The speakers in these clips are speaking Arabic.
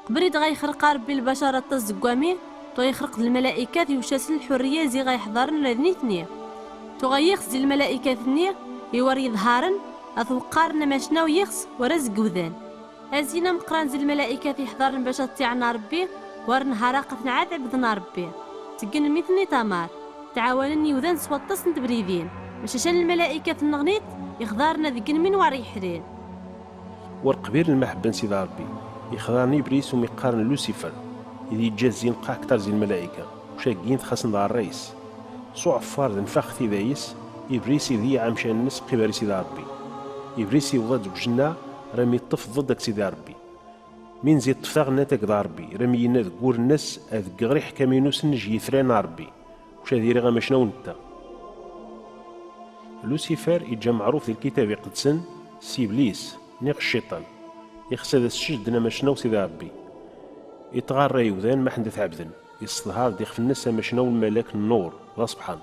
قبريد غيخرق ربي البشرة الزقامي تو يخرق الملائكة يوشاسن الحرية زي غيحضرن لذنيتني تو غيخس زي الملائكة ثني يوري ظهارن أثوقارن ماشنا ويخس ورزق وذان أزينا مقران زي الملائكة يحضرن باش تيعنا ربي ورن هراقة عذبنا ربي تقن ميثني تمار تعاونني وذان سوطس نتبريدين مش عشان الملائكة النغنيت يخضارنا ذقن من وري حرين ورقبير المحبة سيدي ربي يخضرني إبليس وميقارن لوسيفر إذا يتجازين قاع كتر زي الملائكة وشاقين تخصن دار الرئيس سو عفار نفخ ذايس إبليس ذي عامشان الناس قباري سيدي ربي إبليس يوضد وجنا رمي الطف ضدك سيدي ربي من زي الطفاغ ناتك دا ربي رمي يناد قول الناس أذ غري حكامينوس نجي يثران ربي وش هذي رغم شنو نتا لوسيفر يجا معروف في الكتاب يقدسن سي إبليس نيق الشيطان يخسد الشجدنا مشنو سيدي ربي يتغرى يوذان ما حندث عبدن يصلها ديخ في الناس مشنو الملاك النور لا سبحان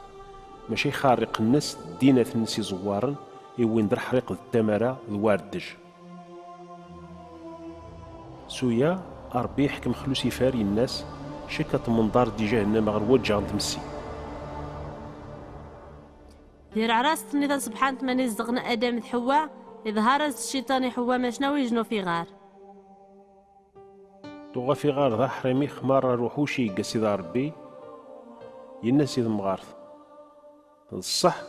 ماشي خارق الناس دينة الناس زوارن يوين در حريق التمارة الواردج سويا ربي يحكم لوسيفر الناس شكت منظار دي جهنم غير وجه تمسي دير عراس تنيتا سبحان تماني زغنا ادم حواء اظهار الشيطان حواء ماشنا ويجنو في غار توغا في غار ذا حرمي خمار روحوشي قاسي ربي يناس يذ مغارث الصح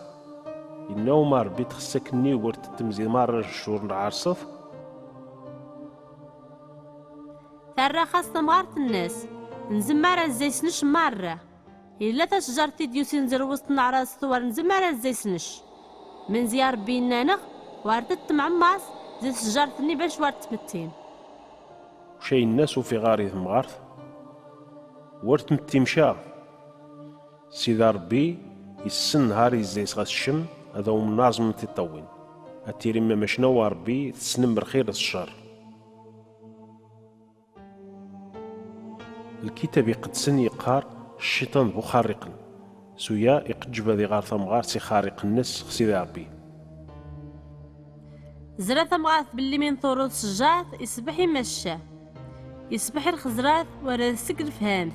إنه ما ربي تخسكني ورت التمزيد مار الشهور العرصف ثرى خاصة مغارت الناس نزمار الزيسنش مرة إلا تشجرتي ديوسين زر وسط نعراس ثوار نزمار الزيسنش من زيار بينا نغ واردت معماس زي شجرتني باش وارد تمتين شي الناس وفي غاري مغارث ورت متمشى سيدي ربي يسن نهار يزيس غاس الشم هذا هو مناظم تطوين أتيري ما مشنو ربي تسنم بالخير الشر الكتاب يقدسن يقار الشيطان بو خارق سويا يقجب هذه غار ثمغار سي خارق الناس سيدي ربي زرا ثمغاث باللي من ثورو الشجاث يسبح يمشى يسبح الخزراث ورا سكر فهامث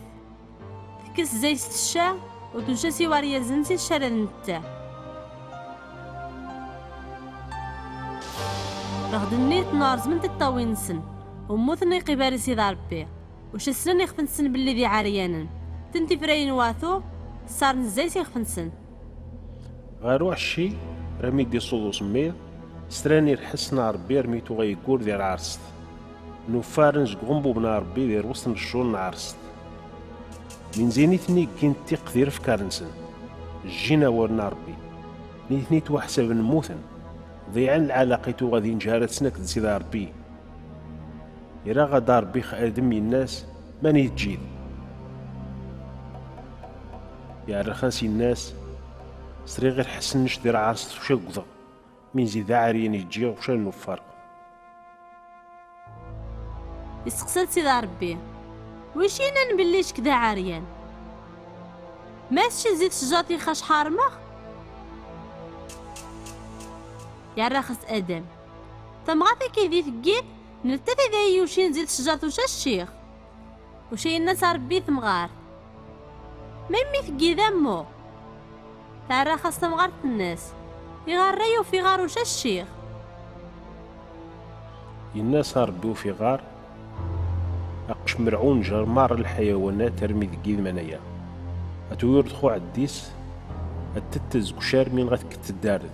تكس زيت الشا وتنشاسي واريا زنسي الشارع نتا رغد النيت نارز من تطاوين سن وموثني قباري سيدي ربي وش السن يخفنسن باللي ذي عريانا تنتي فرين واثو صار نزايس يخفنسن غير وحشي رمي دي صوضو سمير ستراني الحسن ربي رميتو غيقول ذي العرست نوفارنج قنبو بنا ربي ذي وسط الشون عرست من زينيتني كنت تقدير في كارنسن جينا ورنا ربي نيتني توحسب نموثن ضيعن العلاقة غادي نجهرت سنك سيدي ربي يرا غدا ربي خادم الناس ماني تجيد يا رخاصي الناس سري غير حسن نشدير عرست وشا قضا من زيد عارين يجي وشا نوفر يسقسل سيدي ربي ويشينا نبليش كدا عاريان ماشي زيت شجاطي خاش حارمه يا راخص ادم تمغاثي كيدي ثقيت نلتفي ذا يوشين زيت شجاط وشا الشيخ وشي الناس ربي ثمغار ميمي ثقي ذمو تاع راخص تمغارت الناس يغريو في غار وشا الشيخ الناس ربيو في غار أقش مرعون جرمار الحيوانات ترمي ذقي ذمنايا أتوير دخو عديس أتتز كشار من غتكت الدارد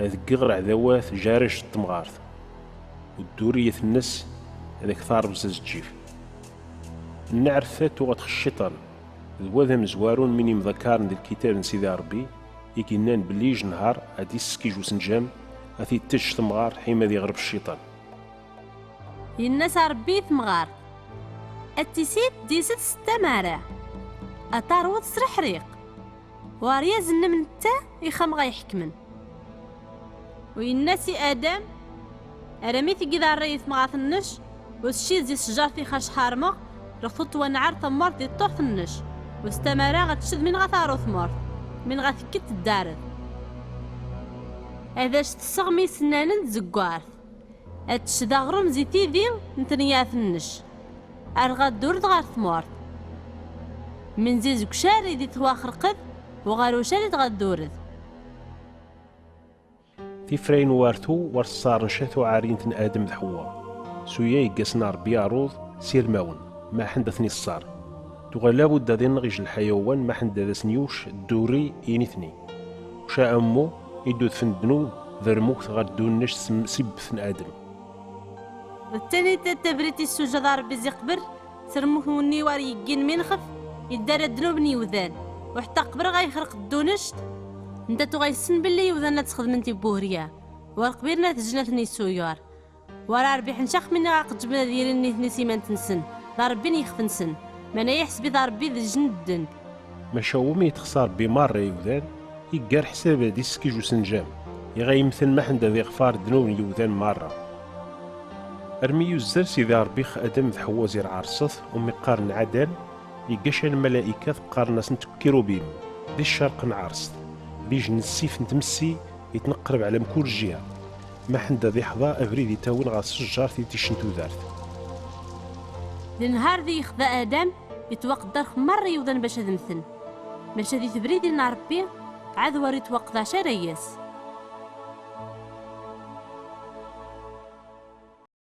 أذكي غرع ذوات جارش التمغارث والدورية الناس هذاك ثار بزاز الجيف نعرفات وغتخ الشيطان ذواذا مزوارون من يمذكارن ذي الكتاب نسيدي ربي يكينان بليج نهار هادي سكيجو سنجام هاتي تج تمغار حيما ذي غرب الشيطان الناس ربي ثمغار التسيد ديست ستمارة أطاروت سرحريق واريا زن من تا يخم غيحكمن ويناسي آدم أرمي ثقي ذا الرئيس مغاث النش وتشيد زي شجرتي خاش حارمة رخطت ونعر ثمار دي طرف النش واستمارا غتشد من غثارو ثمار من غثكت الدارد هذا تسغمي سنان زقارث أتشد غرم زيتي ذي نتنياث النش أرغاد دورد غار ثمورت من زيزك شاري دي تواخر قد وغارو شاري تغاد دورد تيفرين وارثو ورصار نشاثو عارين آدم ذحوا سويا يقاسنا ربي عروض سير ماون ما حندثني الصار تغال لابد ذي نغيج الحيوان ما حند ذا سنيوش الدوري ينثني وشاء أمو يدو ثفن دنوب ذرموك غادو نش سبثن آدم والتاني تتبريتي السجدار ربي قبر سرموك وني واري يجين من خف يدار الدنوب نيوذان وحتى قبر غايخرق الدونشت انت تغيسن باللي يوذان تخدم انتي بوهريا ورقبيرنا تجنثني سويار ورا ربي حنشخ من عقد جبنا ديالني ثني سيمان تنسن لا ربي يخفنسن ما يحسبي ذا ربي ذي جند ما شاومي تخسر بمارة يوذان يقار حساب دي سكيجو سنجام يغيمثل ما حندا ذي غفار دنوب يوذان مرة أرمي يزر سيدي ربي أدم ذ حوازير عرصث ومقارن عدل يقاش الملائكة قارنا سنت كيروبيم ذي الشرق نعرصت بيجن السيف نتمسي يتنقرب على مكول جهة ما حندا ذي حظا أفريدي تاون غا السجار في تيشنتو دارت النهار ذي يخذا آدم يتوقدر مرة يوذن باش هذا مثل باش هذي تبريدي لنا ربي عاد وري توقض 10 رياس